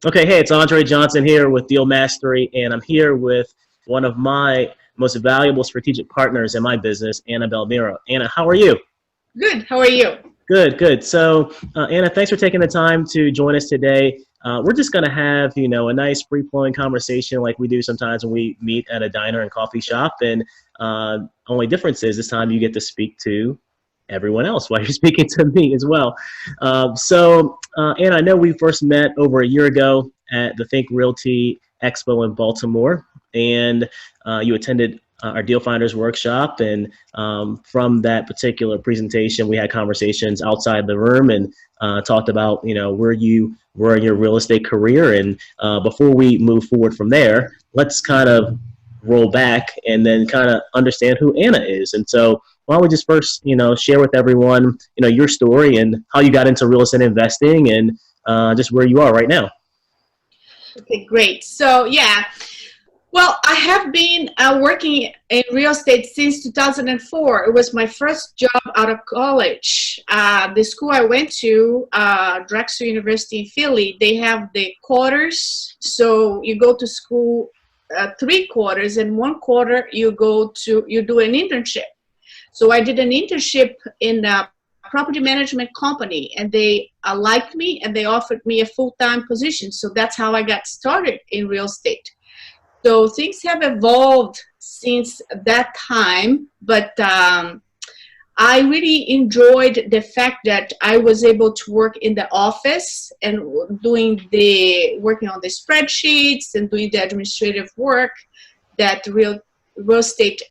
Okay, hey, it's Andre Johnson here with Deal Mastery, and I'm here with one of my most valuable strategic partners in my business, Anna Belmiro. Anna, how are you? Good. How are you? Good, good. So, Anna, thanks for taking the time to join us today. We're just going to have, a nice free-flowing conversation like we do sometimes when we meet at a diner and coffee shop. And only difference is this time you get to speak to everyone else while you're speaking to me as well. Anna, I know we first met over a year ago at the Think Realty Expo in Baltimore, and you attended our Deal Finders workshop. And from that particular presentation, we had conversations outside the room and talked about, where you were in your real estate career. And before we move forward from there, let's kind of roll back and then kind of understand who Anna is. And so why don't we just first, share with everyone, your story and how you got into real estate investing and just where you are right now. Okay, great. So, yeah. Well, I have been working in real estate since 2004. It was my first job out of college. The school I went to, Drexel University in Philly, they have the quarters. So you go to school 3 quarters, and 1 quarter you do an internship. So I did an internship in a property management company, and they liked me and they offered me a full-time position. So that's how I got started in real estate. So things have evolved since that time, but I really enjoyed the fact that I was able to work in the office and working on the spreadsheets and doing the administrative work that real estate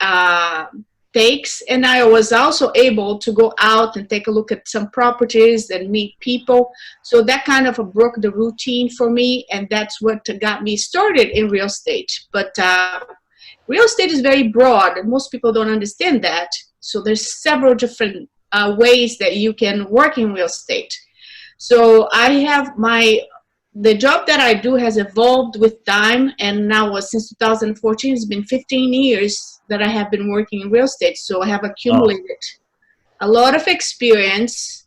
takes. And I was also able to go out and take a look at some properties and meet people. So that kind of broke the routine for me, and that's what got me started in real estate. But real estate is very broad, and most people don't understand that. So there's several different ways that you can work in real estate. So the job that I do has evolved with time, and now since 2014, it's been 15 years that I have been working in real estate. So I have Oh, accumulated a lot of experience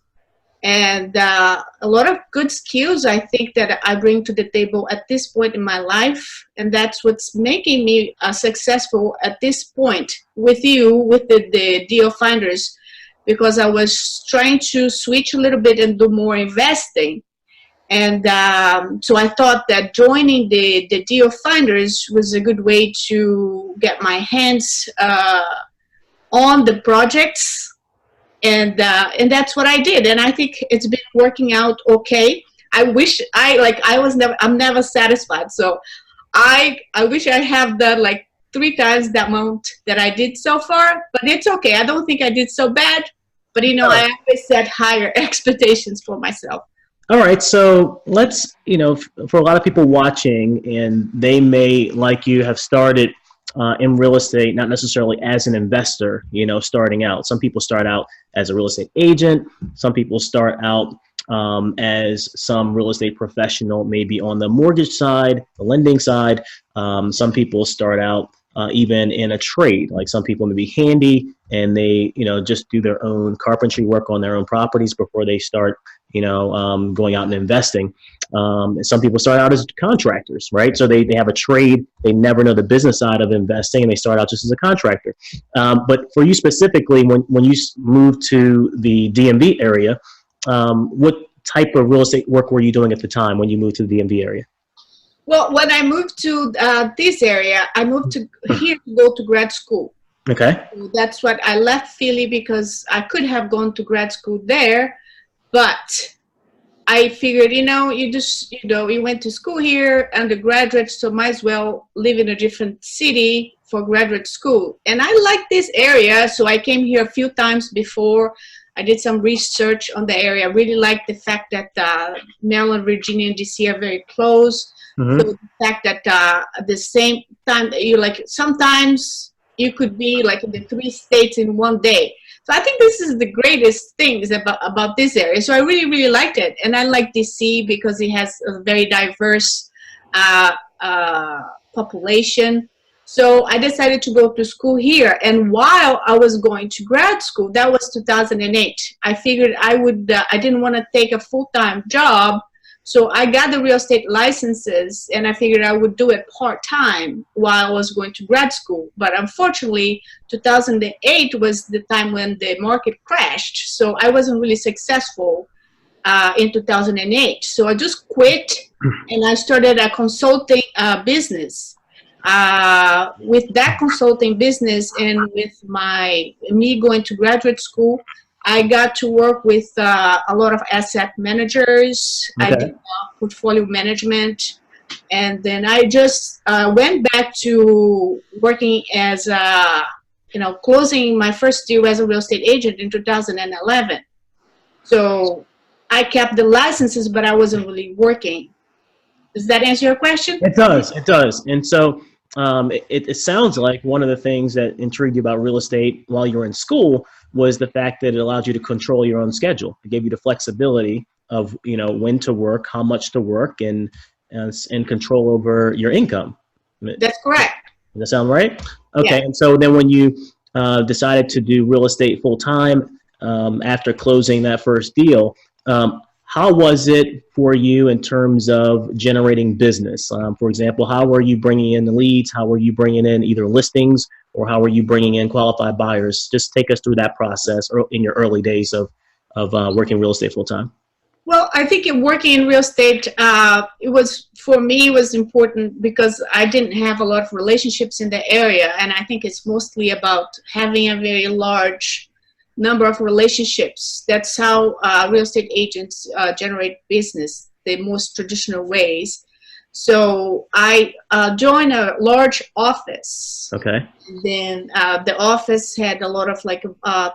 and a lot of good skills, I think, that I bring to the table at this point in my life. And that's what's making me successful at this point with you, with the deal finders, because I was trying to switch a little bit and do more investing. And so I thought that joining the deal finders was a good way to get my hands on the projects, and that's what I did. And I think it's been working out okay. I'm never satisfied. So I wish I have done like 3 times the amount that I did so far, but it's okay. I don't think I did so bad, but I oh. always set higher expectations for myself. All right, so let's, for a lot of people watching, and they may, like you, have started in real estate, not necessarily as an investor, starting out. Some people start out as a real estate agent. Some people start out as some real estate professional, maybe on the mortgage side, the lending side. Some people start out even in a trade. Like some people may be handy and they, just do their own carpentry work on their own properties before they start, going out and investing. Some people start out as contractors, right? So they have a trade. They never know the business side of investing, and they start out just as a contractor. But for you specifically, when you moved to the DMV area, what type of real estate work were you doing at the time when you moved to the DMV area? Well, when I moved to this area, I moved to here to go to grad school. Okay. So that's what I left Philly, because I could have gone to grad school there, but I figured, you went to school here, undergraduate, so might as well live in a different city for graduate school. And I like this area, so I came here a few times before. I did some research on the area. I really like the fact that Maryland, Virginia, and DC are very close. So Mm-hmm. the fact that at the same time, sometimes you could be like in the 3 states in one day. So I think this is the greatest things about this area. So I really, really liked it. And I like DC because it has a very diverse uh, population. So I decided to go to school here. And while I was going to grad school, that was 2008, I figured I didn't want to take a full-time job. So I got the real estate licenses, and I figured I would do it part-time while I was going to grad school. But unfortunately, 2008 was the time when the market crashed. So I wasn't really successful in 2008. So I just quit, and I started a consulting business. With that consulting business and with me going to graduate school, I got to work with a lot of asset managers. Okay. I did portfolio management, and then I just went back to working as closing my first deal as a real estate agent in 2011. So I kept the licenses, but I wasn't really working. Does that answer your question? It does. It does. And so it sounds like one of the things that intrigued you about real estate while you were in school was the fact that it allowed you to control your own schedule. It gave you the flexibility of, when to work, how much to work, and control over your income. That's correct. Does that sound right? Okay. Yeah. And so then when you decided to do real estate full time after closing that first deal, how was it for you in terms of generating business? For example, how were you bringing in the leads? How were you bringing in either listings, or how were you bringing in qualified buyers? Just take us through that process in your early days of working real estate full time. Well, I think in working in real estate, for me, it was important because I didn't have a lot of relationships in the area. And I think it's mostly about having a very large number of relationships. That's how real estate agents generate business, the most traditional ways. So I joined a large office. Okay. Then the office had a lot of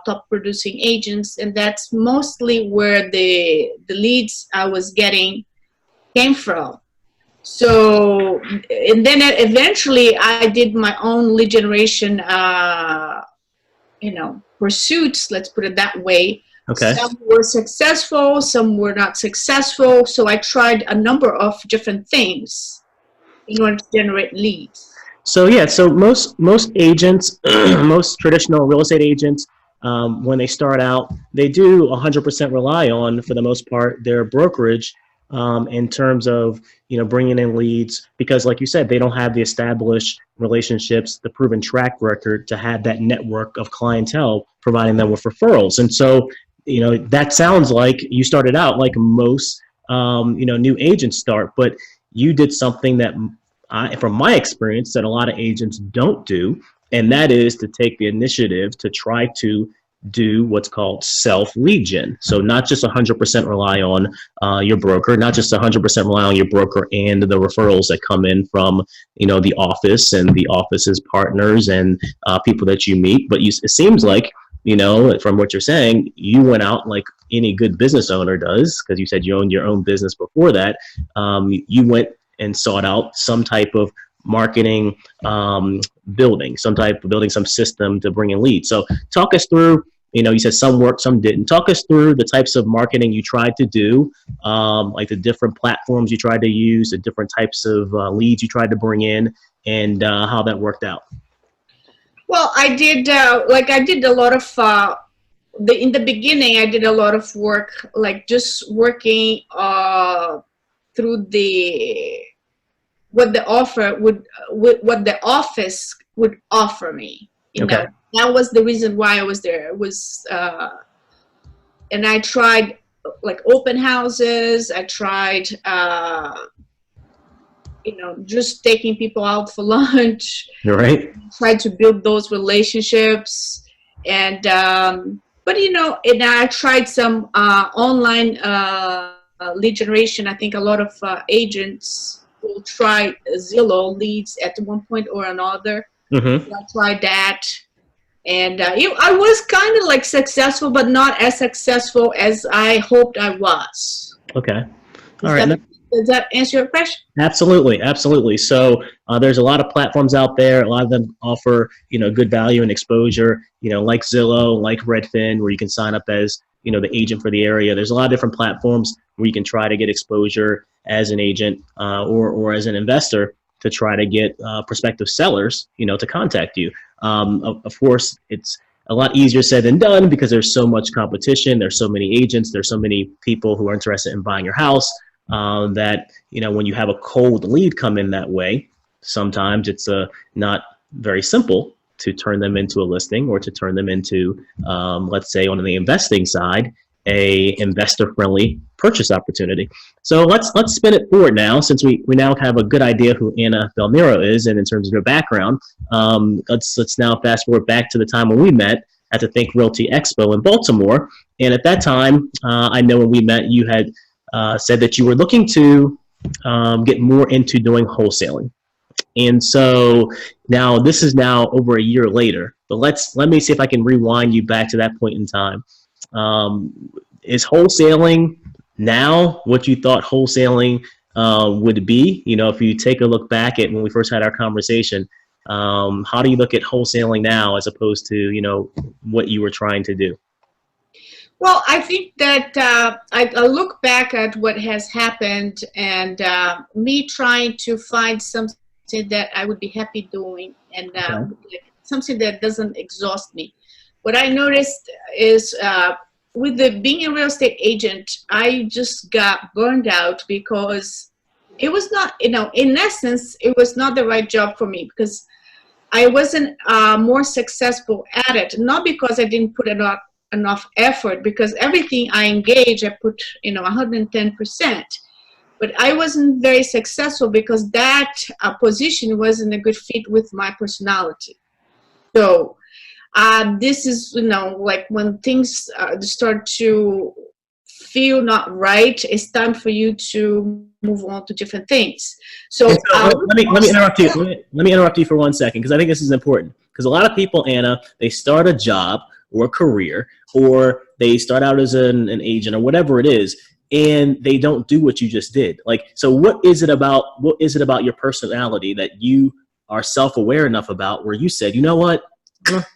top producing agents, and that's mostly where the leads I was getting came from. So, and then eventually I did my own lead generation, pursuits, let's put it that way. Okay. Some were successful, some were not successful. So I tried a number of different things in order to generate leads. So yeah, so most agents, most traditional real estate agents, when they start out, they do 100% rely on, for the most part, their brokerage in terms of bringing in leads, because like you said, they don't have the established relationships, the proven track record to have that network of clientele providing them with referrals. And so that sounds like you started out like most new agents start, but you did something that from my experience that a lot of agents don't do, and that is to take the initiative to try to do what's called self-lead gen. So not just 100% rely on your broker, not just 100% rely on your broker and the referrals that come in from the office and the office's partners and people that you meet. But it seems like from what you're saying, you went out like any good business owner does, because you said you owned your own business before that. You went and sought out some type of marketing building some system to bring in leads. So talk us through, you said some worked, some didn't. Talk us through the types of marketing you tried to do, like the different platforms you tried to use, the different types of leads you tried to bring in, and how that worked out. Well, I did a lot of in the beginning. I did a lot of work, like just working through what the office would offer me. Okay. That was the reason why I was there. It was, and I tried like open houses. I tried, just taking people out for lunch. You're right. Tried to build those relationships, and but and I tried some online lead generation. I think a lot of agents will try Zillow leads at one point or another. Mm-hmm. So I tried that, and I was kind of like successful, but not as successful as I hoped I was. Okay. All right. Does that answer your question? Absolutely, absolutely. So there's a lot of platforms out there. A lot of them offer, good value and exposure, like Zillow, like Redfin, where you can sign up as, the agent for the area. There's a lot of different platforms where you can try to get exposure as an agent or as an investor to try to get prospective sellers, to contact you. Of course, it's a lot easier said than done because there's so much competition. There's so many agents. There's so many people who are interested in buying your house. that, you know, when you have a cold lead come in that way, sometimes it's not very simple to turn them into a listing or to turn them into, let's say, on the investing side, a investor-friendly purchase opportunity. So let's spin it forward now, since we now have a good idea who Anna Belmiro is, and in terms of her background. Let's now fast forward back to the time when we met at the Think Realty Expo in Baltimore. And at that time, I know when we met, you had said that you were looking to get more into doing wholesaling. And so now this is now over a year later, but let me see if I can rewind you back to that point in time. Is wholesaling now what you thought wholesaling would be? You know, if you take a look back at when we first had our conversation, how do you look at wholesaling now as opposed to, you know, what you were trying to do? Well, I think that I look back at what has happened, and me trying to find something that I would be happy doing, and something that doesn't exhaust me. What I noticed is with being a real estate agent, I just got burned out because it was not, you know, in essence, it was not the right job for me, because I wasn't more successful at it. Not because I didn't put enough effort, because everything I engage, I put, you know, 110%. But I wasn't very successful because that position wasn't a good fit with my personality. So this is, you know, like when things start to feel not right, it's time for you to move on to different things. So, let me interrupt you. Let me interrupt you for 1 second, because I think this is important. Because a lot of people, Anna, they start a job or a career, or they start out as an agent or whatever it is, and they don't do what you just did. Like, so what is it about your personality that you are self-aware enough about where you said, you know what,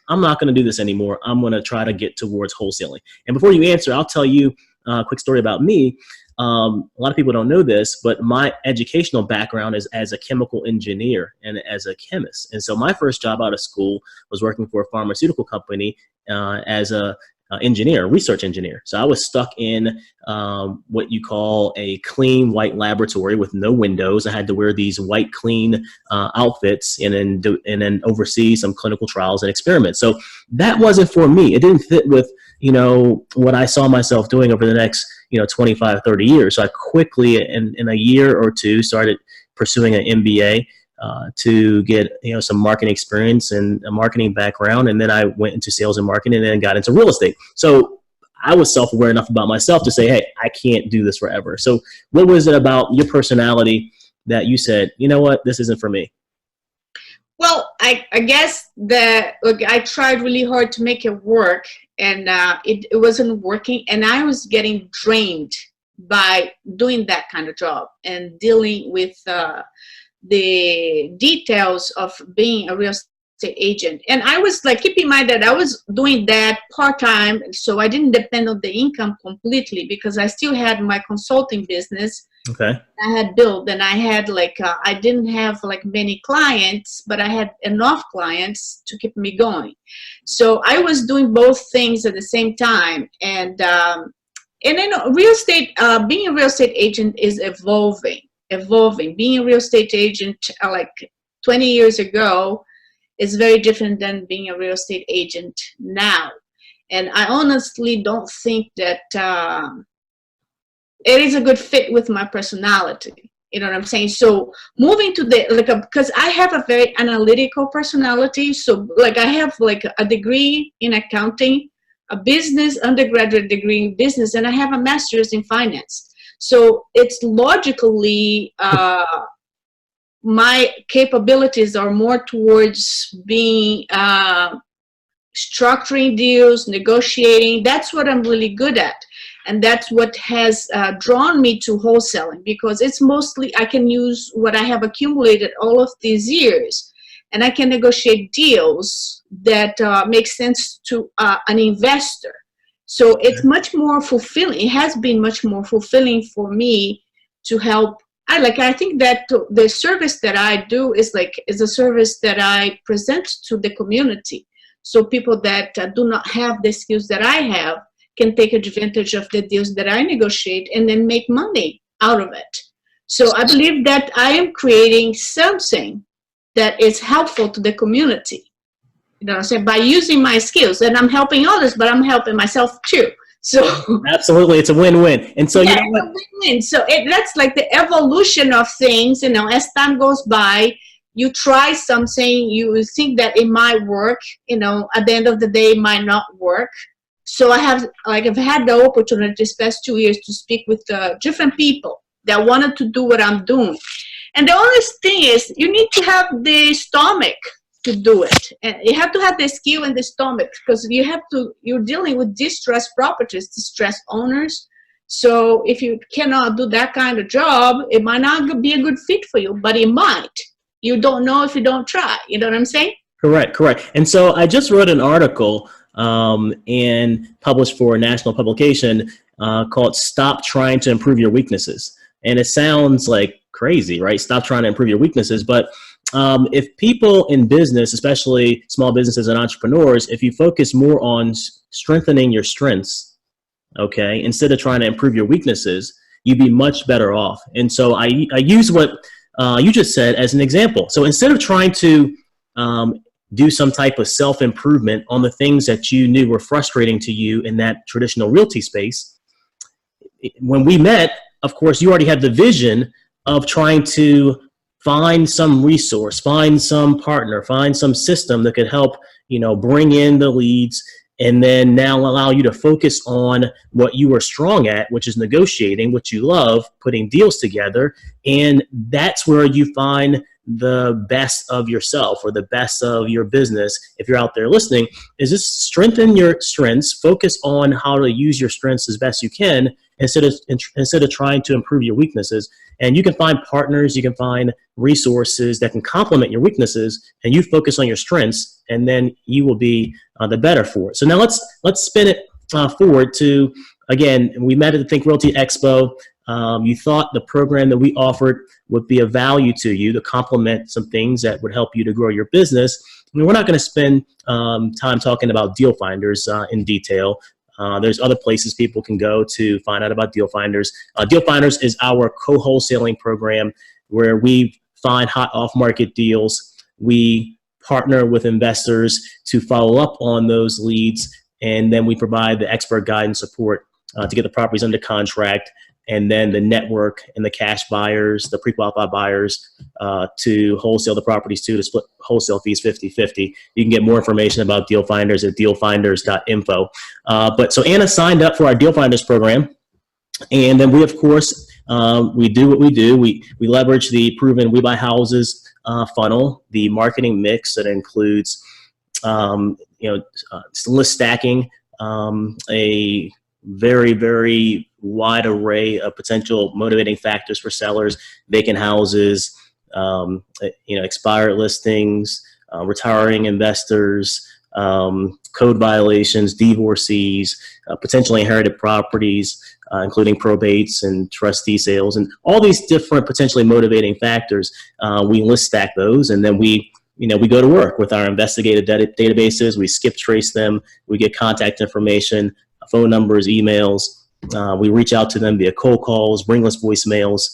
I'm not going to do this anymore. I'm going to try to get towards wholesaling. And before you answer, I'll tell you a quick story about me. A lot of people don't know this, but my educational background is as a chemical engineer and as a chemist. And so my first job out of school was working for a pharmaceutical company as a research engineer. So I was stuck in what you call a clean white laboratory with no windows. I had to wear these white clean outfits and then oversee some clinical trials and experiments. So that wasn't for me. It didn't fit with, you know, what I saw myself doing over the next, you know, 25, 30 years. So I quickly, in a year or two, started pursuing an MBA to get, you know, some marketing experience and a marketing background. And then I went into sales and marketing and then got into real estate. So I was self-aware enough about myself to say, hey, I can't do this forever. So what was it about your personality that you said, you know what, this isn't for me? Well, I guess that, look, I tried really hard to make it work, and it wasn't working, and I was getting drained by doing that kind of job and dealing with the details of being a real estate agent. And I was like, keep in mind that I was doing that part-time, so I didn't depend on the income completely, because I still had my consulting business. Okay. I had built, and I had like, I didn't have like many clients, but I had enough clients to keep me going. So I was doing both things at the same time. And then real estate, being a real estate agent is evolving. Being a real estate agent like 20 years ago is very different than being a real estate agent now. And I honestly don't think that it is a good fit with my personality. You know what I'm saying? So moving to the, like, because I have a very analytical personality. So like I have like a degree in accounting, a business undergraduate degree in business, and I have a master's in finance. So it's logically, my capabilities are more towards being, structuring deals, negotiating. That's what I'm really good at. And that's what has drawn me to wholesaling, because it's mostly, I can use what I have accumulated all of these years, and I can negotiate deals that make sense to an investor. So it's much more fulfilling. It has been much more fulfilling for me to help. I think that the service that I do is a service that I present to the community. So people that do not have the skills that I have can take advantage of the deals that I negotiate and then make money out of it. So I believe that I am creating something that is helpful to the community. You know what I'm saying? By using my skills, and I'm helping others, but I'm helping myself too. So Absolutely, it's a win-win. And so, yeah, you know it's what? a win-win. So that's like the evolution of things. You know, as time goes by, you try something, you think that it might work. You know, at the end of the day, it might not work. So I've had the opportunity this past 2 years to speak with different people that wanted to do what I'm doing. And the only thing is, you need to have the stomach to do it. And you have to have the skill and the stomach, because you're dealing with distressed properties, distressed owners. So if you cannot do that kind of job, it might not be a good fit for you, but it might. You don't know if you don't try. You know what I'm saying? Correct. And so I just wrote an article and published for a national publication called "Stop Trying to Improve Your Weaknesses." And it sounds like crazy, right? Stop trying to improve your weaknesses. But if people in business, especially small businesses and entrepreneurs, if you focus more on strengthening your strengths, okay, instead of trying to improve your weaknesses, you'd be much better off. And so I use what you just said as an example. So instead of trying to do some type of self-improvement on the things that you knew were frustrating to you in that traditional realty space, when we met, of course, you already had the vision of trying to find some resource, find some partner, find some system that could help, bring in the leads, and then now allow you to focus on what you are strong at, which is negotiating, what you love, putting deals together. And that's where you find the best of yourself or the best of your business. If you're out there listening, is just strengthen your strengths, focus on how to use your strengths as best you can instead of trying to improve your weaknesses. And you can find partners, you can find resources that can complement your weaknesses, and you focus on your strengths, and then you will be the better for it. So now let's spin it forward to, again, we met at the Think Realty Expo. You thought the program that we offered would be of value to you to complement some things that would help you to grow your business. I mean, we're not going to spend time talking about Deal Finders in detail. There's other places people can go to find out about Deal Finders. Deal Finders is our co-wholesaling program where we find hot off-market deals. We partner with investors to follow up on those leads, and then we provide the expert guidance support to get the properties under contract, and then the network and the cash buyers, the pre-qualified buyers to wholesale the properties to split wholesale fees 50-50. You can get more information about Deal Finders at dealfinders.info. But so Anna signed up for our Deal Finders program. And then we, of course, we do what we do. We leverage the proven We Buy Houses funnel, the marketing mix that includes, list stacking, a very, very wide array of potential motivating factors for sellers, vacant houses, expired listings, retiring investors, code violations, divorcees, potentially inherited properties, including probates and trustee sales, and all these different potentially motivating factors. We list stack those, and then we go to work with our investigative databases. We skip trace them. We get contact information, phone numbers, emails. We reach out to them via cold calls, ringless voicemails,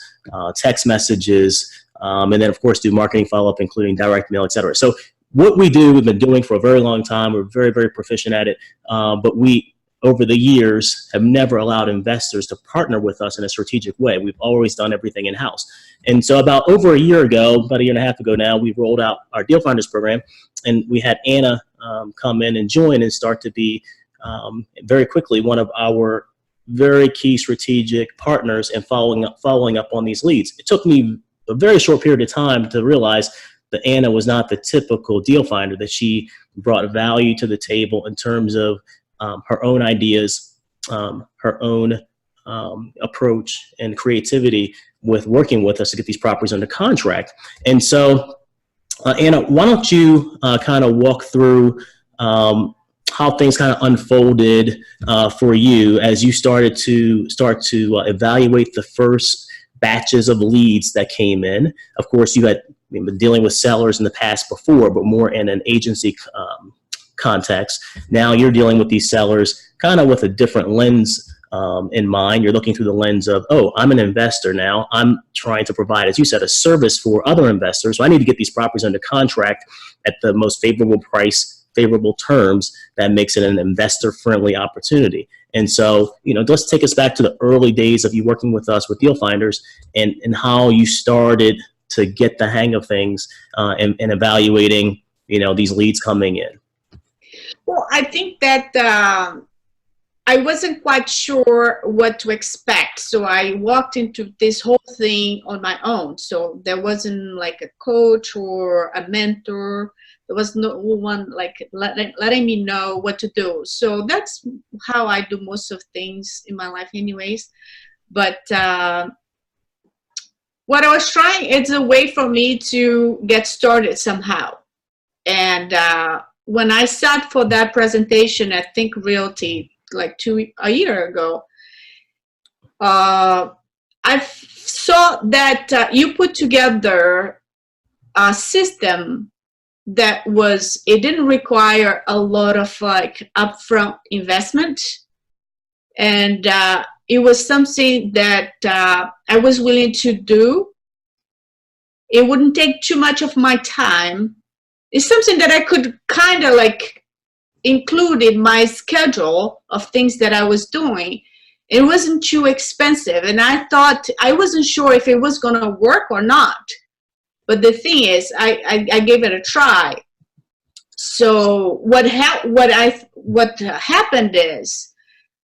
text messages, and then, of course, do marketing follow-up, including direct mail, et cetera. So what we do, we've been doing for a very long time. We're very, very proficient at it. But we, over the years, have never allowed investors to partner with us in a strategic way. We've always done everything in-house. And so about over a year ago, about a year and a half ago now, we rolled out our Deal Finders program, and we had Anna come in and join and start to be very quickly one of our very key strategic partners and following up on these leads. It took me a very short period of time to realize that Anna was not the typical deal finder, that she brought value to the table in terms of her own ideas, her own approach and creativity with working with us to get these properties under contract. And so, Anna, why don't you kind of walk through how things kind of unfolded for you as you started to evaluate the first batches of leads that came in. Of course, you had been dealing with sellers in the past before, but more in an agency context. Now you're dealing with these sellers kind of with a different lens in mind. You're looking through the lens of, oh, I'm an investor now. I'm trying to provide, as you said, a service for other investors. So I need to get these properties under contract at the most favorable price, favorable terms that makes it an investor-friendly opportunity. And so, let's take us back to the early days of you working with us with Deal Finders and how you started to get the hang of things and evaluating, these leads coming in. Well, I think that I wasn't quite sure what to expect. So I walked into this whole thing on my own. So there wasn't like a coach or a mentor. There was no one like letting me know what to do. So that's how I do most of things in my life anyways. But what I was trying, it's a way for me to get started somehow. And when I sat for that presentation at Think Realty, like a year ago, I saw that you put together a system that it didn't require a lot of like upfront investment, and it was something that I was willing to do. It wouldn't take too much of my time. It's something that I could kind of like include in my schedule of things that I was doing. It wasn't too expensive, and I wasn't sure if it was going to work or not. But the thing is, I gave it a try. So what happened is,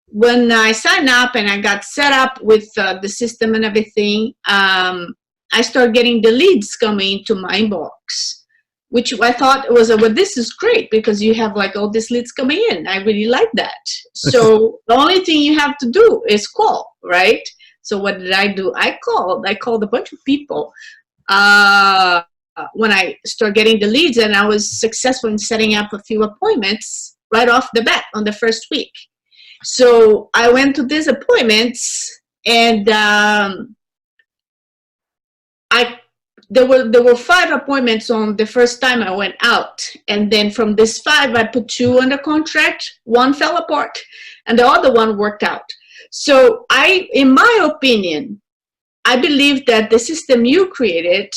when I signed up and I got set up with the system and everything, I started getting the leads coming into my inbox, which I thought was, well, this is great because you have like all these leads coming in. I really like that. So the only thing you have to do is call, right? So what did I do? I called a bunch of people when I started getting the leads, and I was successful in setting up a few appointments right off the bat on the first week. So I went to these appointments, and there were 5 appointments on the first time I went out, and then from this 5 I put 2 under contract. 1 fell apart, and the other one worked out. So in my opinion, I believe that the system you created,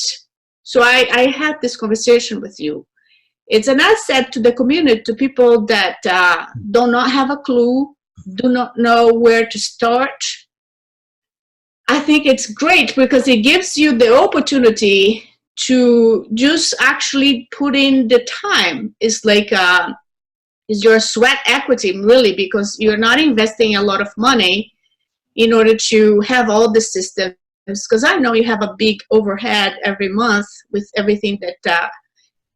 so I had this conversation with you, it's an asset to the community, to people that do not have a clue, do not know where to start. I think it's great because it gives you the opportunity to just actually put in the time. It's like it's your sweat equity, really, because you're not investing a lot of money in order to have all the systems. Because I know you have a big overhead every month with everything that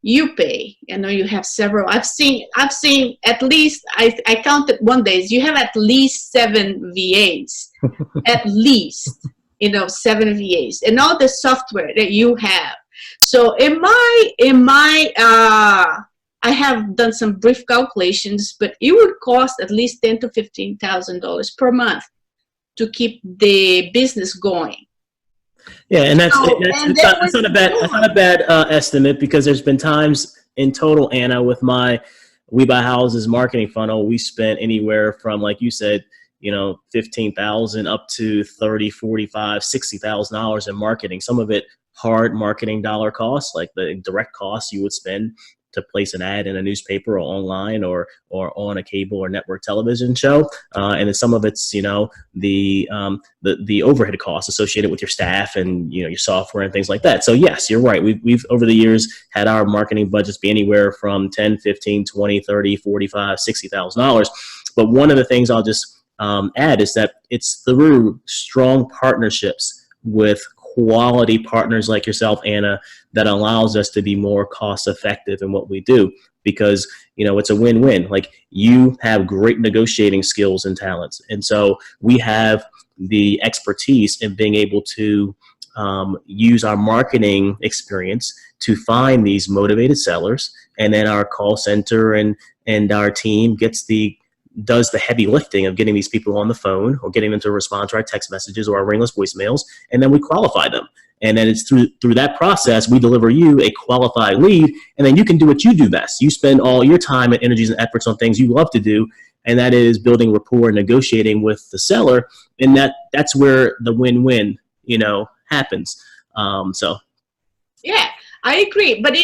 you pay. I know you have several. I've seen at least, I counted one day, you have at least 7 VAs, at least, 7 VAs, and all the software that you have. So I have done some brief calculations, but it would cost at least $10,000 to $15,000 per month to keep the business going. Yeah, and that's not a bad estimate, because there's been times in total, Anna, with my We Buy Houses marketing funnel, we spent anywhere from, like you said, $15,000 up to $30,000, $45,000, $60,000 in marketing. Some of it hard marketing dollar costs, like the direct costs you would spend to place an ad in a newspaper or online or on a cable or network television show, and then some of it's the overhead costs associated with your staff and your software and things like that. So yes, you're right. We've over the years had our marketing budgets be anywhere from $10,000, $15,000, $20,000, $30,000, $45,000, $60,000. But one of the things I'll just add is that it's through strong partnerships with quality partners like yourself, Anna, that allows us to be more cost effective in what we do, because it's a win-win. Like, you have great negotiating skills and talents, and so we have the expertise in being able to use our marketing experience to find these motivated sellers, and then our call center and our team does the heavy lifting of getting these people on the phone or getting them to respond to our text messages or our ringless voicemails, and then we qualify them. And then it's through that process, we deliver you a qualified lead, and then you can do what you do best. You spend all your time and energies and efforts on things you love to do, and that is building rapport and negotiating with the seller. And that's where the win-win, happens. So. Yeah, I agree. But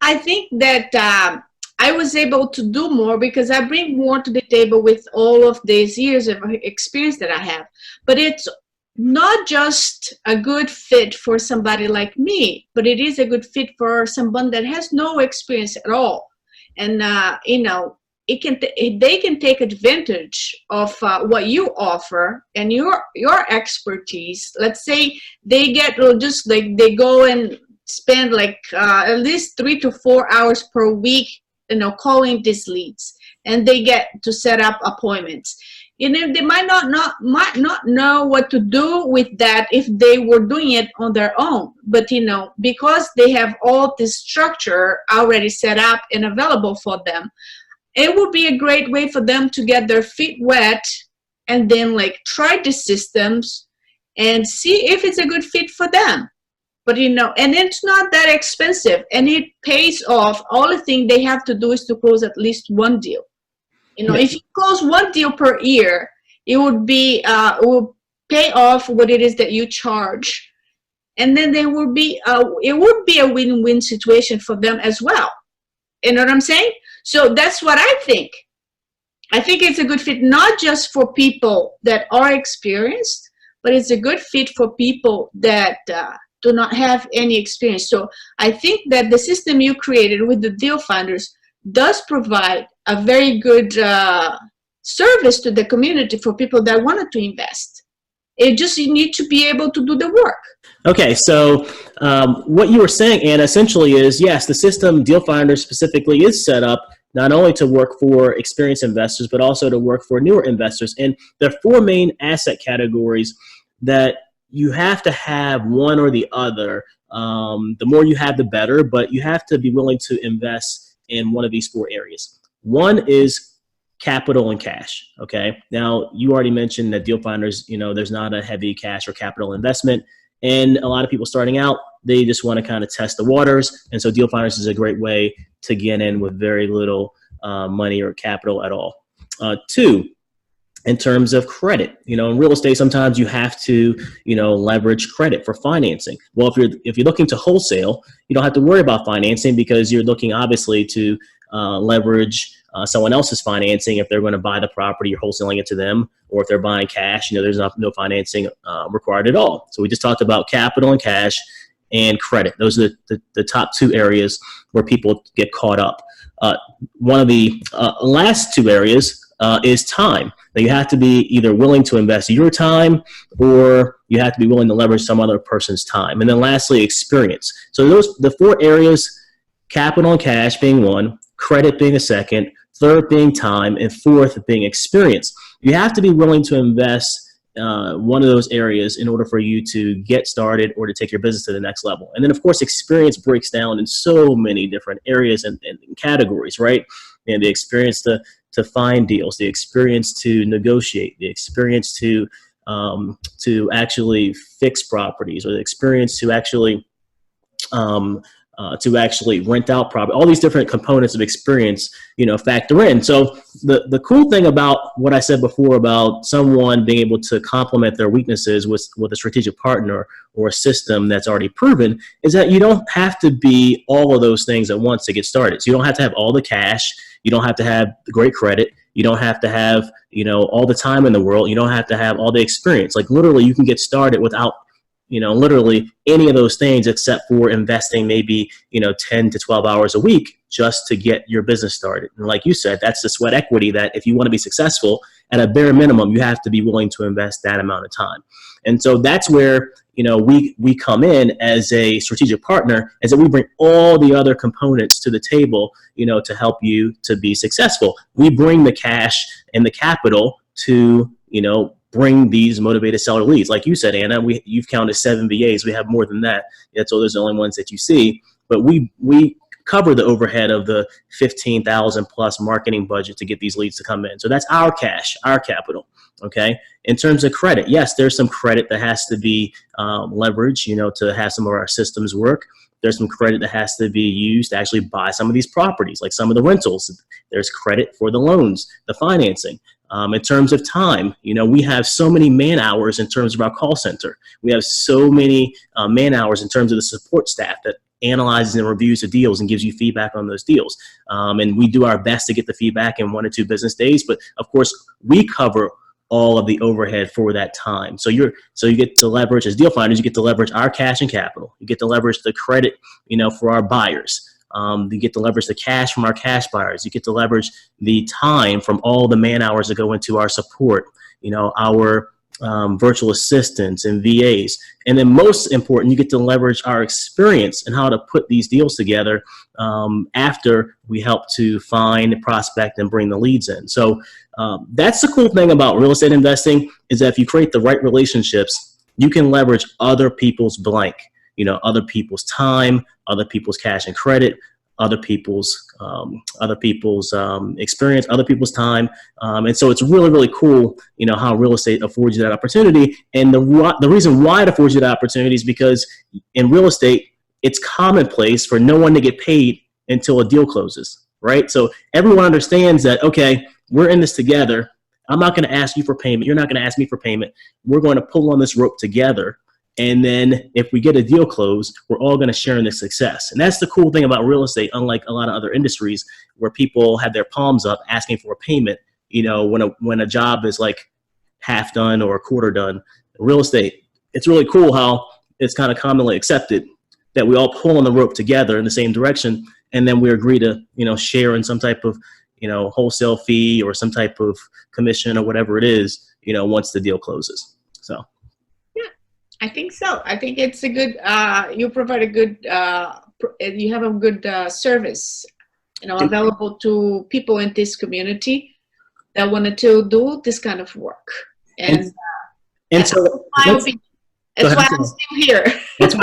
I think that I was able to do more because I bring more to the table with all of these years of experience that I have. But it's not just a good fit for somebody like me, but it is a good fit for someone that has no experience at all. And, they can take advantage of what you offer and your expertise. Let's say they get just like they go and spend like at least 3 to 4 hours per week, calling these leads, and they get to set up appointments. They might not know what to do with that if they were doing it on their own. But because they have all this structure already set up and available for them, it would be a great way for them to get their feet wet and then like try the systems and see if it's a good fit for them. But and it's not that expensive, and it pays off. All the thing they have to do is to close at least one deal. If you close one deal per year, it would pay off what it is that you charge, and then it would be a win-win situation for them as well. You know what I'm saying? So that's what I think. I think it's a good fit not just for people that are experienced, but it's a good fit for people that do not have any experience. So I think that the system you created with the deal finders does provide a very good service to the community for people that wanted to invest. You need to be able to do the work. Okay, so what you were saying, Anna, essentially is, yes, the system, Deal Finder specifically, is set up not only to work for experienced investors, but also to work for newer investors. And there are 4 main asset categories that you have to have one or the other. The more you have, the better, but you have to be willing to invest in one of these 4 areas. One is capital and cash. Okay. Now, you already mentioned that Deal Finders, there's not a heavy cash or capital investment. And a lot of people starting out, they just want to kind of test the waters. And so Deal Finders is a great way to get in with very little money or capital at all. 2, in terms of credit, in real estate, sometimes you have to, leverage credit for financing. Well, if you're looking to wholesale, you don't have to worry about financing because you're looking obviously to leverage someone else's financing. If they're going to buy the property, you're wholesaling it to them, or if they're buying cash, there's no financing required at all. So we just talked about capital and cash and credit. Those are the top 2 areas where people get caught up. One of the last 2 areas is time. Now you have to be either willing to invest your time, or you have to be willing to leverage some other person's time. And then lastly, experience. So the 4 areas, capital and cash being 1, credit being a 2nd, 3rd being time, and 4th being experience. You have to be willing to invest one of those areas in order for you to get started or to take your business to the next level. And then, of course, experience breaks down in so many different areas and categories, right? And the experience to find deals, the experience to negotiate, the experience to actually fix properties, or the experience to actually rent out property. All these different components of experience, factor in. So the cool thing about what I said before about someone being able to complement their weaknesses with a strategic partner or a system that's already proven is that you don't have to be all of those things at once to get started. So you don't have to have all the cash. You don't have to have the great credit. You don't have to have, all the time in the world. You don't have to have all the experience. Like literally you can get started without literally any of those things except for investing maybe, 10 to 12 hours a week just to get your business started. And like you said, that's the sweat equity that if you want to be successful, at a bare minimum, you have to be willing to invest that amount of time. And so that's where, we come in as a strategic partner, is that we bring all the other components to the table, to help you to be successful. We bring the cash and the capital to, bring these motivated seller leads. Like you said, Anna, you've counted 7 VAs. We have more than that. That's all. Those are the only ones that you see. But we cover the overhead of the 15,000 plus marketing budget to get these leads to come in. So that's our cash, our capital. Okay. In terms of credit, yes, there's some credit that has to be leveraged, to have some of our systems work. There's some credit that has to be used to actually buy some of these properties, like some of the rentals. There's credit for the loans, the financing. In terms of time, we have so many man hours in terms of our call center. We have so many man hours in terms of the support staff that analyzes and reviews the deals and gives you feedback on those deals. And we do our best to get the feedback in 1 or 2 business days. But of course, we cover all of the overhead for that time. So you get to leverage, as deal finders, you get to leverage our cash and capital. You get to leverage the credit, for our buyers. You get to leverage the cash from our cash buyers. You get to leverage the time from all the man hours that go into our support, our virtual assistants and VAs. And then most important, you get to leverage our experience in how to put these deals together after we help to find, prospect, and bring the leads in. So that's the cool thing about real estate investing, is that if you create the right relationships, you can leverage other people's blank, other people's time, other people's cash and credit, other people's experience, other people's time. And so it's really, really cool, how real estate affords you that opportunity. And the reason why it affords you that opportunity is because in real estate, it's commonplace for no one to get paid until a deal closes, right? So everyone understands that, okay, we're in this together. I'm not going to ask you for payment. You're not going to ask me for payment. We're going to pull on this rope together. And then if we get a deal closed, we're all going to share in the success. And that's the cool thing about real estate, unlike a lot of other industries where people have their palms up asking for a payment, when a job is like half done or a quarter done. Real estate, it's really cool how it's kind of commonly accepted that we all pull on the rope together in the same direction, and then we agree to, share in some type of, wholesale fee or some type of commission or whatever it is, once the deal closes. So. I think so. I think it's a good, you provide a good, you have a good service, available to people in this community that wanted to do this kind of work. And so that's why I'm still here. That's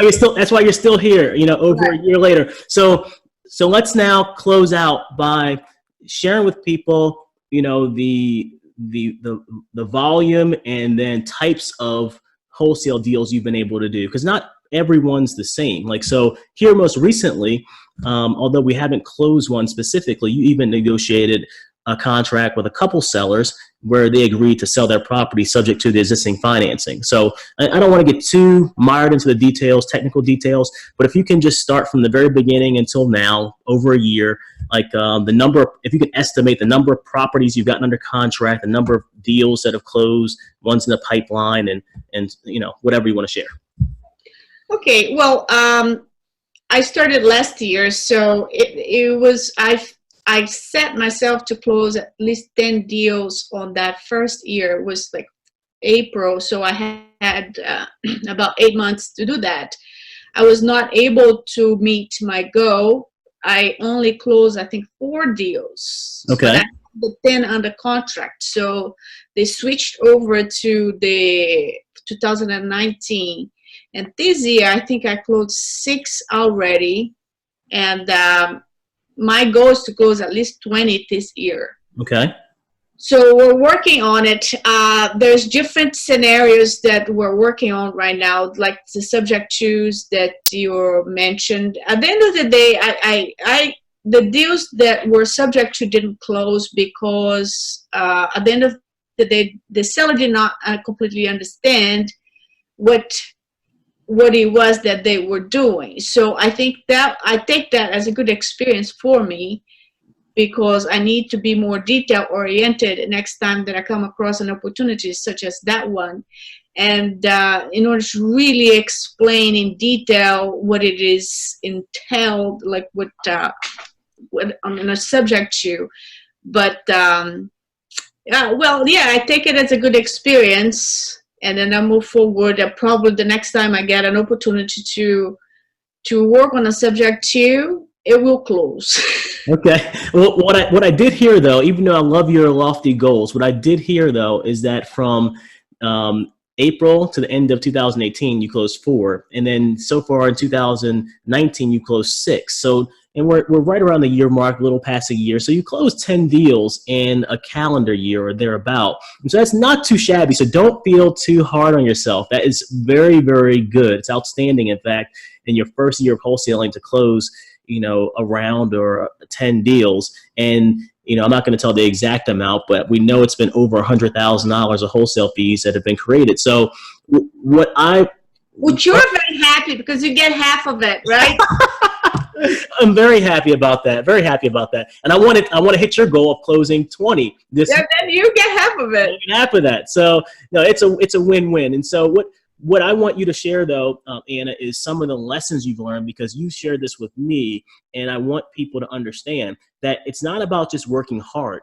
why you're still here, over a year later. So let's now close out by sharing with people, the volume and then types of wholesale deals you've been able to do, because not everyone's the same. Like, so here most recently, although we haven't closed one specifically, you even negotiated a contract with a couple sellers where they agreed to sell their property subject to the existing financing. So I don't want to get too mired into the details, technical details, but if you can just start from the very beginning until now, over a year, like the number, if you can estimate the number of properties you've gotten under contract, the number of deals that have closed, ones in the pipeline, and whatever you want to share. Okay, well, I started last year, so it was, I set myself to close at least 10 deals on that first year. It was like April, so I had about 8 months to do that. I was not able to meet my goal. I only closed, I think, 4 deals. Okay. But I had the 10 under contract. So they switched over to the 2019. And this year, I think I closed 6 already. And my goal is to close at least 20 this year. Okay. So we're working on it. There's different scenarios that we're working on right now, like the subject choose that you mentioned. At the end of the day, the deals that were subject to didn't close because at the end of the day, the seller did not completely understand what it was that they were doing. So I take that as a good experience for me, because I need to be more detail oriented next time that I come across an opportunity such as that one. And in order to really explain in detail what it is entailed, like what I'm in a subject to. But I take it as a good experience. And then I move forward. Probably the next time I get an opportunity to work on a subject too, it will close. Okay. Well, what I did hear though, even though I love your lofty goals, what I did hear though is that from April to the end of 2018, you closed 4. And then so far in 2019, you closed 6. So, and we're right around the year mark, a little past a year. So you closed 10 deals in a calendar year or thereabout. And so that's not too shabby. So don't feel too hard on yourself. That is very, very good. It's outstanding, in fact, in your first year of wholesaling to close, around or 10 deals. And I'm not going to tell the exact amount, but we know it's been over $100,000 of wholesale fees that have been created. So which you're very happy because you get half of it, right? I'm very happy about that. Very happy about that. And I want to hit your goal of closing 20 this year. Then you get half of it. Half of that. So no, it's a win-win. And so what I want you to share, though, Anna, is some of the lessons you've learned, because you shared this with me, and I want people to understand that it's not about just working hard.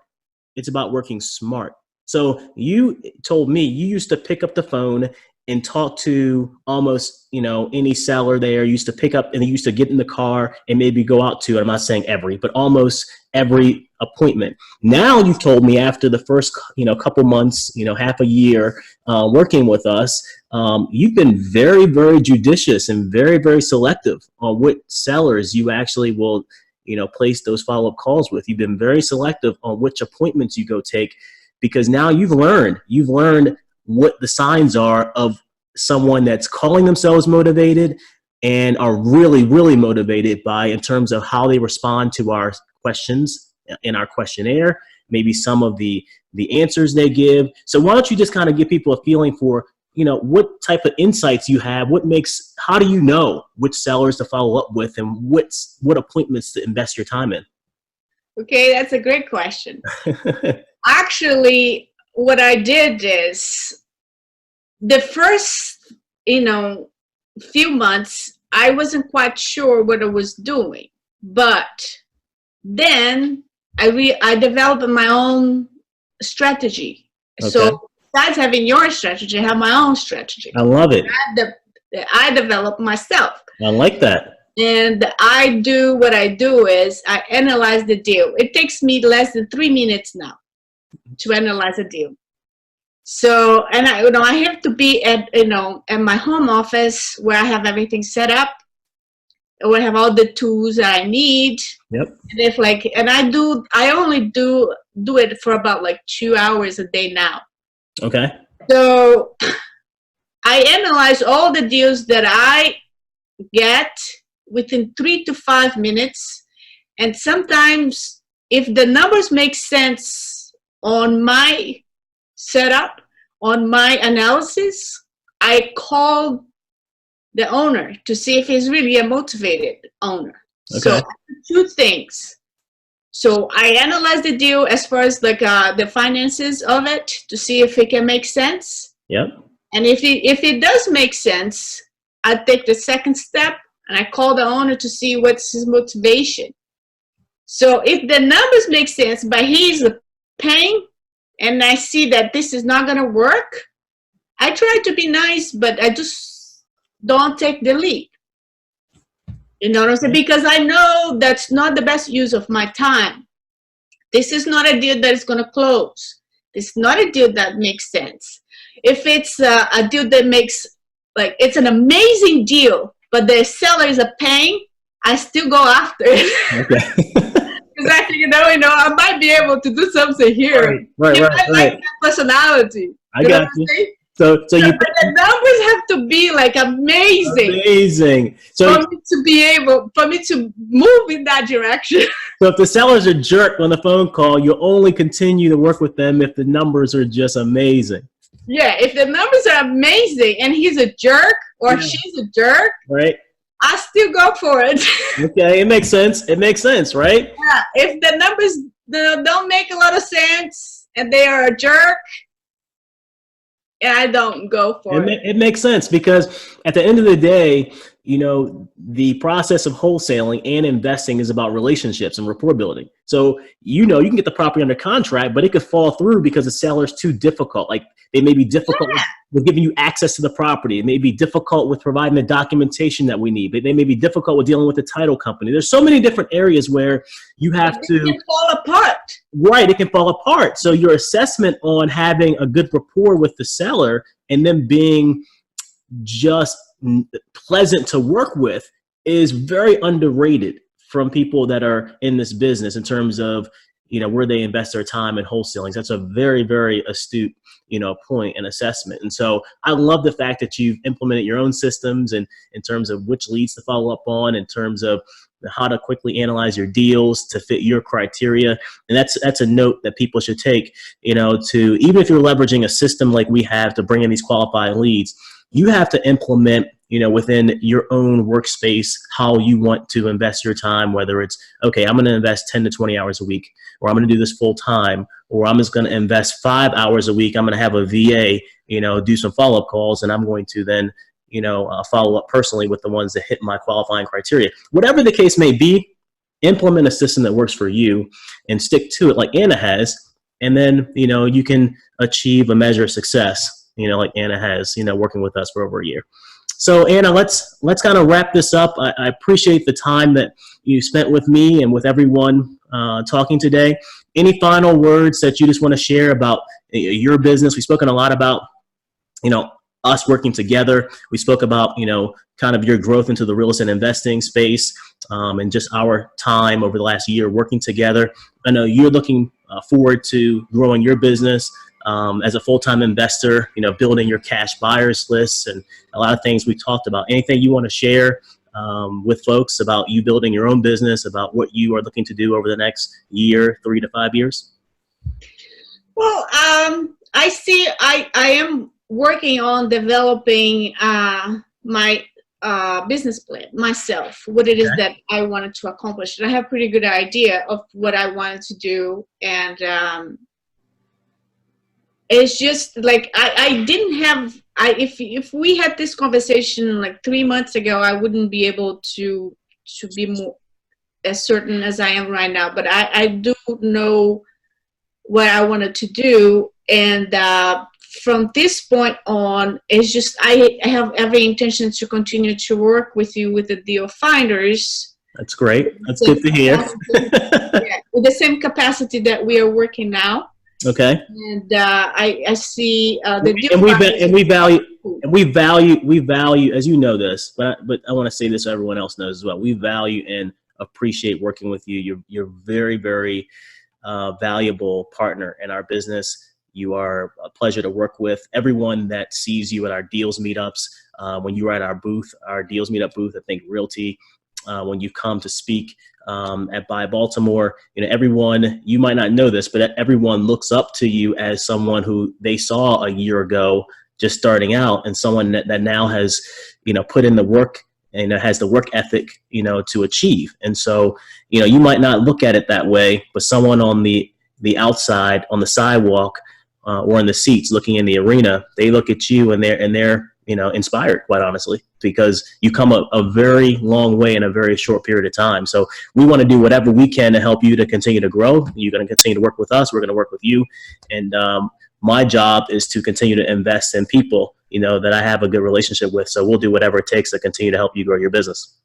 It's about working smart. So you told me you used to pick up the phone and talk to almost, any seller there. You used to pick up and you used to get in the car and maybe go out to, I'm not saying every, but almost every appointment. Now you've told me after the first, couple months, half a year working with us, you've been very, very judicious and very, very selective on what sellers you actually will, place those follow-up calls with. You've been very selective on which appointments you go take, because now you've learned what the signs are of someone that's calling themselves motivated and are really, really motivated in terms of how they respond to our questions in our questionnaire, maybe some of the answers they give. So why don't you just kind of give people a feeling for, what type of insights you have, how do you know which sellers to follow up with and what appointments to invest your time in? Okay, that's a great question. Actually, what I did is the first, few months, I wasn't quite sure what I was doing, but then I developed my own strategy. Okay. So besides having your strategy, I have my own strategy. I love it. I developed myself. I like that. And what I do is I analyze the deal. It takes me less than 3 minutes now to analyze a deal. So, and I have to be at my home office where I have everything set up, where I have all the tools that I need. Yep. And I only do it for about 2 hours a day now. Okay. So I analyze all the deals that I get within 3 to 5 minutes. And sometimes if the numbers make sense on my setup, on my analysis, I call the owner to see if he's really a motivated owner. Okay. So 2 things. So I analyze the deal as far as the finances of it to see if it can make sense. Yep. And if it does make sense, I take the second step and I call the owner to see what's his motivation. So if the numbers make sense, but he's paying, and I see that this is not going to work, I try to be nice, but I just don't take the lead. You know what I'm saying? Because I know that's not the best use of my time. This is not a deal that is going to close. It's not a deal that makes sense. If it's a deal that makes, it's an amazing deal, but the seller is a pain, I still go after it. Okay. Because I think, I might be able to do something here. Right. Like that personality. I got you. So but the numbers have to be amazing. Amazing. So for me to move in that direction. So if the seller's a jerk on the phone call, you'll only continue to work with them if the numbers are just amazing. Yeah, if the numbers are amazing and he's a jerk or she's a jerk, right? I still go for it. Okay, it makes sense. It makes sense, right? Yeah, if the numbers don't make a lot of sense and they are a jerk, I don't go for it. It makes sense because at the end of the day, the process of wholesaling and investing is about relationships and rapport building. So, you can get the property under contract, but it could fall through because the seller's too difficult. They may be difficult with giving you access to the property. It may be difficult with providing the documentation that we need. They may be difficult with dealing with the title company. There's so many different areas where you have to... It can fall apart. Right, it can fall apart. So your assessment on having a good rapport with the seller and them being just pleasant to work with is very underrated from people that are in this business in terms of, where they invest their time in wholesaling. That's a very, very astute, point and assessment. And so I love the fact that you've implemented your own systems and in terms of which leads to follow up on, in terms of how to quickly analyze your deals to fit your criteria. And that's a note that people should take, to, even if you're leveraging a system like we have to bring in these qualified leads, you have to implement, within your own workspace, how you want to invest your time, whether it's, okay, I'm going to invest 10 to 20 hours a week, or I'm going to do this full time, or I'm just going to invest 5 hours a week. I'm going to have a VA, do some follow-up calls, and I'm going to then, follow up personally with the ones that hit my qualifying criteria. Whatever the case may be, implement a system that works for you and stick to it like Anna has. And then, you can achieve a measure of success, like Anna has, working with us for over a year. So Anna, let's kind of wrap this up. I appreciate the time that you spent with me and with everyone talking today. Any final words that you just want to share about your business? We've spoken a lot about, us working together. We spoke about, kind of your growth into the real estate investing space and just our time over the last year working together. I know you're looking forward to growing your business as a full-time investor, building your cash buyers lists and a lot of things we talked about. Anything you want to share with folks about you building your own business, about what you are looking to do over the next year, 3 to 5 years? Well, I am working on developing my business plan myself, what it is that I wanted to accomplish. And I have a pretty good idea of what I wanted to do. And it's just like I didn't have, if we had this conversation like 3 months ago, I wouldn't be able to be more as certain as I am right now. But I do know what I wanted to do. And from this point on, it's just I have every intention to continue to work with you with the deal finders. That's great. That's good to hear. Yeah, with the same capacity that we are working now. Okay. And I see the deal we value, as you know this, but I want to say this so everyone else knows as well. We value and appreciate working with you. You're very, very valuable partner in our business. You are a pleasure to work with. Everyone that sees you at our deals meetups, when you were at our booth, our deals meetup booth, I think Realty, when you've come to speak at Buy Baltimore, everyone, you might not know this, but everyone looks up to you as someone who they saw a year ago just starting out, and someone that now has, put in the work and has the work ethic, to achieve. And so, you might not look at it that way, but someone on the outside, on the sidewalk, or in the seats looking in the arena, they look at you and they're inspired, quite honestly, because you come a very long way in a very short period of time. So we want to do whatever we can to help you to continue to grow. You're going to continue to work with us. We're going to work with you. And my job is to continue to invest in people, that I have a good relationship with. So we'll do whatever it takes to continue to help you grow your business.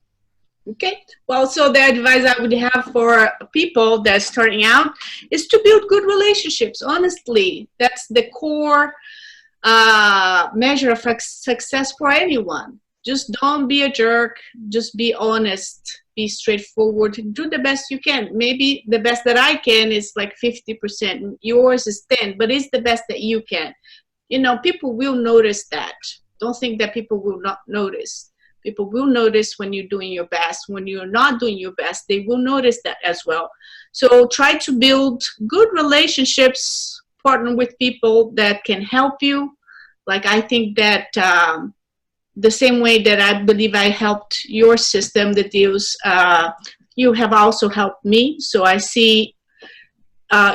Okay. Well, so the advice I would have for people that's starting out is to build good relationships. Honestly, that's the core measure of success for anyone. Just don't be a jerk. Just be honest. Be straightforward. Do the best you can. Maybe the best that I can is like 50%. Yours is 10, but it's the best that you can. People will notice that. Don't think that people will not notice. People will notice when you're doing your best. When you're not doing your best, they will notice that as well. So try to build good relationships, partner with people that can help you. Like I think that the same way that I believe I helped your system, the deals, you have also helped me. So I see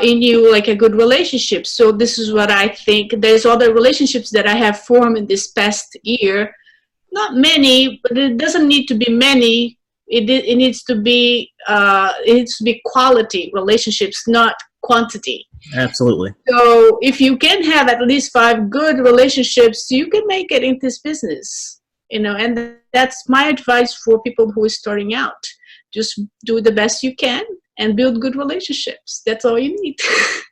in you like a good relationship. So this is what I think. There's other relationships that I have formed in this past year. Not many, but it doesn't need to be many. It needs to be quality relationships, not quantity. Absolutely. So if you can have at least 5 good relationships, you can make it in this business. And that's my advice for people who are starting out. Just do the best you can and build good relationships. That's all you need.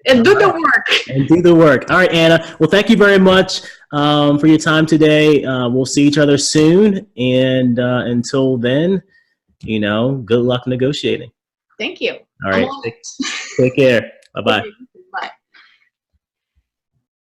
And do the work. And do the work. All right, Anna. Well, thank you very much. for your time today. We'll see each other soon. And until then, good luck negotiating. Thank you. All right. Take care. Bye-bye. Okay.